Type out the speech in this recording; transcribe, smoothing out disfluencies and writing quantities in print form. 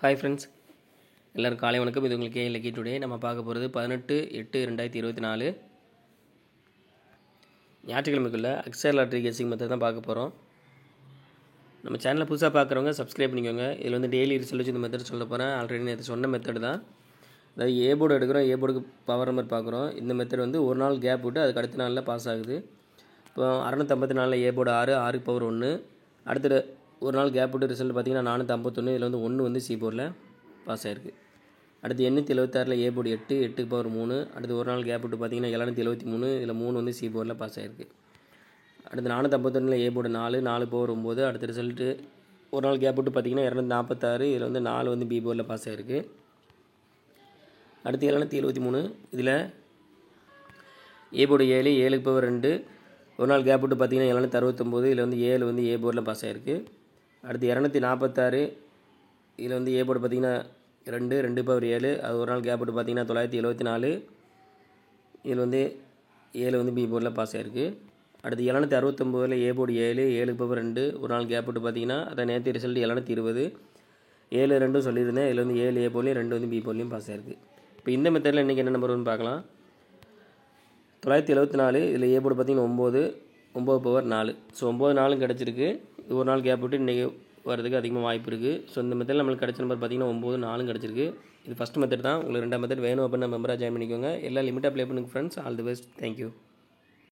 Hi friends, எல்லோரும் காலை வணக்கம். இது உங்களுக்கு இலக்கி டுடே நம்ம பார்க்க போகிறது 18/8/2024 ஞாயிற்றுக்கிழமைக்குள்ள அக்ஸர் லாட்ரி கெஸ்ஸிங் மெத்தட் தான் பார்க்க போகிறோம். நம்ம சேனலை புதுசாக பார்க்குறவங்க சப்ஸ்கிரைப் பண்ணிக்கோங்க. இதில் வந்து டெய்லி ரிசல்ட் வச்சு இந்த மெத்தட் சொல்ல போகிறேன். ஆல்ரெடி நேற்று சொன்ன மெத்தட் தான். அதாவது ஏ போர்டு எடுக்கிறோம், ஏ போர்டுக்கு பவர் நம்பர் பார்க்குறோம். இந்த மெத்தட் வந்து ஒரு நாள் கேப் விட்டு அதுக்கு அடுத்த நாளில் பாஸ் ஆகுது. இப்போ 654 ஏ போர்டு 6 பவர் 1. அடுத்த ஒரு நாள் கேப் விட்டு ரிசல்ட் பார்த்தீங்கன்னா 451. இதில் வந்து 1 வந்து சி போர்டில் பாஸ் ஆகிருக்கு. அடுத்து 876 ஏ போர்டு 8 பவர் 3. அடுத்து ஒரு நாள் கேப் விட்டு பார்த்தீங்கன்னா 773. இதில் 3 வந்து சி போர்டில் பாஸ் ஆகிருக்கு. அடுத்து 451 ஏ போர்டு 4 பவர் 9. அடுத்த ரிசல்ட்டு ஒரு நாள் கேப் விட்டு பார்த்தீங்கன்னா 246. இதில் வந்து 4 வந்து பி போர்டில் பாஸ் ஆகிருக்கு. அடுத்து 773 இதில் ஏ போர்டு 7 பவர் 2. ஒரு நாள் கேப் விட்டு பார்த்தீங்கன்னா 769. இதில் வந்து 7 வந்து ஏ போர்டில் பாஸ் ஆகிருக்கு. அடுத்து 246 இதில் வந்து ஏ போர்டு பார்த்தீங்கன்னா 2 பவர் 7. அது ஒரு நாள் கேப் விட்டு பார்த்தீங்கன்னா 974. இதில் வந்து 7 வந்து பி போர்டில் பாஸ் ஆகிருக்கு. அடுத்து 769 ஏ போர்டு 7 பவர் 2. ஒரு நாள் கேப் விட்டு பார்த்தீங்கன்னா அதை நேற்று ரிசல்ட் 720. 7 2 சொல்லியிருந்தேன். இதில் வந்து 7 ஏ போர்ட்லையும் 2 வந்து பி போர்ட்லையும் பாஸ் ஆகிருக்கு. இப்போ இந்த மெத்தடில் இன்றைக்கி என்ன நம்பர் வரும்னு பார்க்கலாம். 974 இதில் ஏ போர்டு பார்த்தீங்கன்னா 9 பவர் 4. ஸோ 9 4 கிடச்சிருக்கு. இது ஒரு நாள் கேப் விட்டு இன்றைக்கி வரதுக்கு அதிகமாக வாய்ப்பு இருக்குது. ஸோ இந்த மெத்தடில் நம்மளுக்கு கிடச்ச நம்பர் பார்த்தீங்கன்னா 9 4 கிடச்சிருக்கு. இது ஃபஸ்ட் மெத்தட் தான். உங்களுக்கு 2ஆம் மெத்தட் வேணும் அப்படின்னா மெம்பராக ஜாயின் பண்ணிக்கோங்க. எல்லாம் லிமிட்டாக ப்ளே பண்ணுங்க friends. All the best. Thank you.